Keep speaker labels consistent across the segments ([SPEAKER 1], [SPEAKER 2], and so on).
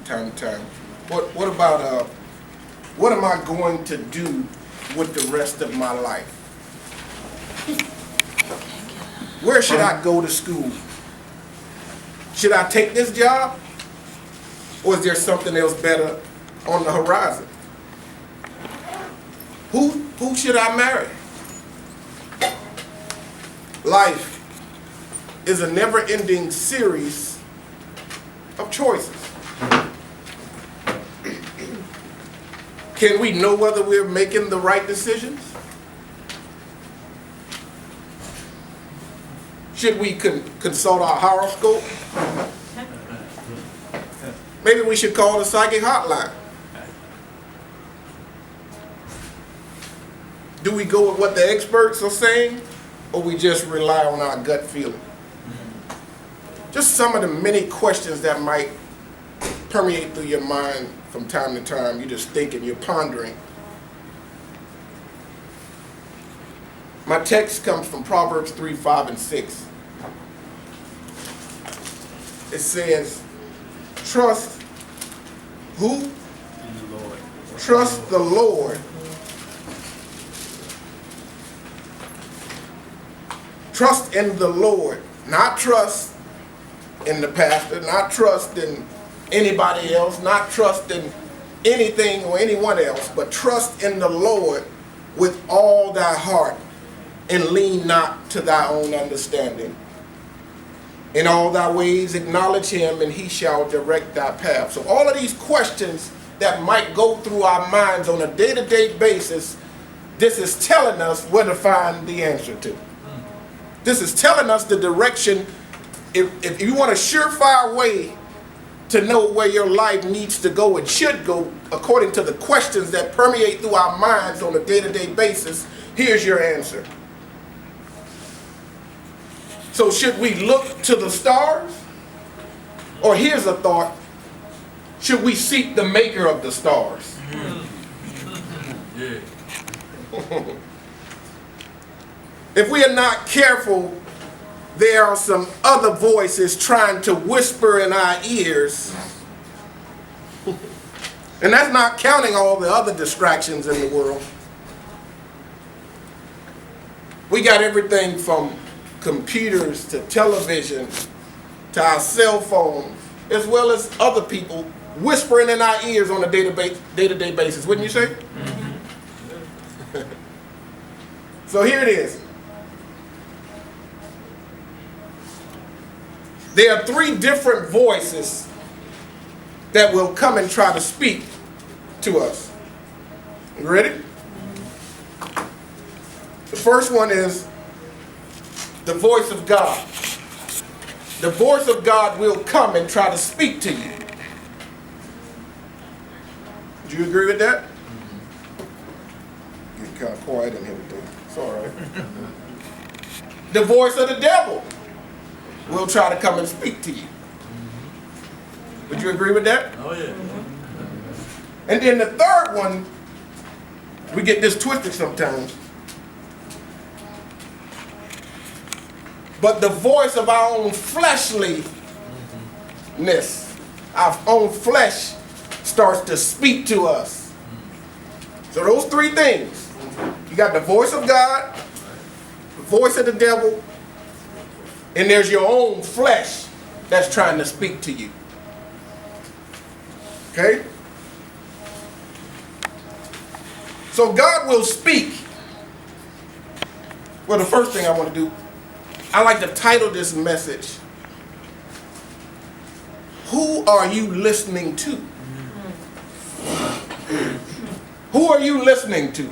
[SPEAKER 1] time to time. What about what am I going to do with the rest of my life? Where should I go to school? Should I take this job? Or is there something else better on the horizon? Who should I marry? Life is a never-ending series of choices. Can we know whether we're making the right decisions? Should we consult our horoscope? Maybe we should call the psychic hotline. Do we go with what the experts are saying, or we just rely on our gut feeling? Just some of the many questions that might permeate through your mind from time to time. You're just thinking, you're pondering. My text comes from Proverbs 3, 5, and 6. It says, trust who?
[SPEAKER 2] In the Lord.
[SPEAKER 1] Trust the Lord. Trust in the Lord. Not trust in the pastor, not trust in anybody else, not trust in anything or anyone else, but trust in the Lord with all thy heart and lean not to thy own understanding. In all thy ways acknowledge him, and he shall direct thy path. So all of these questions that might go through our minds on a day-to-day basis, this is telling us where to find the answer to. This is telling us the direction. If you want a surefire way to know where your life needs to go and should go according to the questions that permeate through our minds on a day-to-day basis, here's your answer. So should we look to the stars? Or here's a thought, should we seek the maker of the stars?
[SPEAKER 2] Yeah.
[SPEAKER 1] If we are not careful, there are some other voices trying to whisper in our ears. And that's not counting all the other distractions in the world. We got everything from computers to television to our cell phones, as well as other people whispering in our ears on a day-to-day basis, wouldn't you say? Mm-hmm. So here it is. There are three different voices that will come and try to speak to us. You ready? The first one is the voice of God. The voice of God will come and try to speak to you. Do you agree with that? Getting kind of quiet in here today. It's all right. The voice of the devil will try to come and speak to you. Would you agree with that?
[SPEAKER 2] Oh, yeah.
[SPEAKER 1] And then the third one, we get this twisted sometimes. But the voice of our own fleshliness, our own flesh starts to speak to us. So those three things. You got the voice of God, the voice of the devil, and there's your own flesh that's trying to speak to you. Okay? So God will speak. Well, the first thing I want to do, I like to title this message, Who Are You Listening To? Who are you listening to?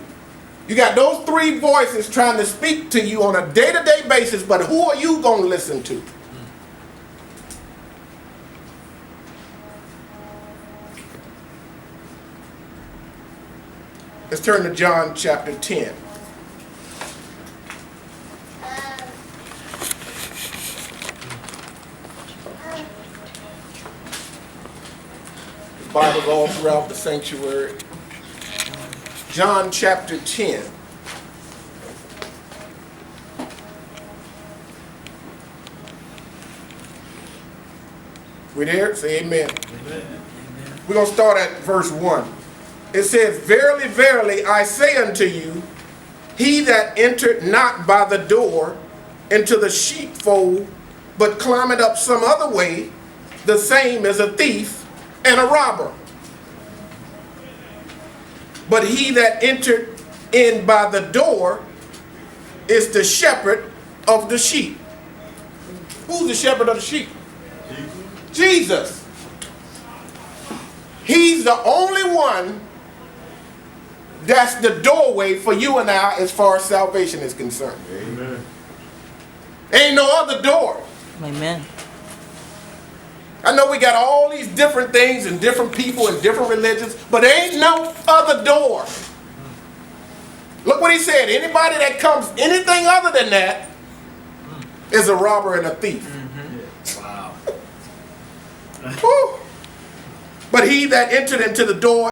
[SPEAKER 1] You got those three voices trying to speak to you on a day-to-day basis, but who are you going to listen to? Let's turn to John chapter 10. The Bible's all throughout the sanctuary. John chapter 10. We there? Say amen.
[SPEAKER 2] Amen.
[SPEAKER 1] We're going to start at verse 1. It says, Verily, verily, I say unto you, he that entered not by the door into the sheepfold, but climbeth up some other way, the same is a thief and a robber. But he that entered in by the door is the shepherd of the sheep. Who's the shepherd of the sheep? Jesus. He's the only one that's the doorway for you and I as far as salvation is concerned.
[SPEAKER 2] Amen.
[SPEAKER 1] Ain't no other door.
[SPEAKER 3] Amen.
[SPEAKER 1] I know we got all these different things and different people and different religions, but there ain't no other door. Look what he said. Anybody that comes anything other than that is a robber and a thief.
[SPEAKER 2] Wow.
[SPEAKER 1] Woo. But he that entered into the door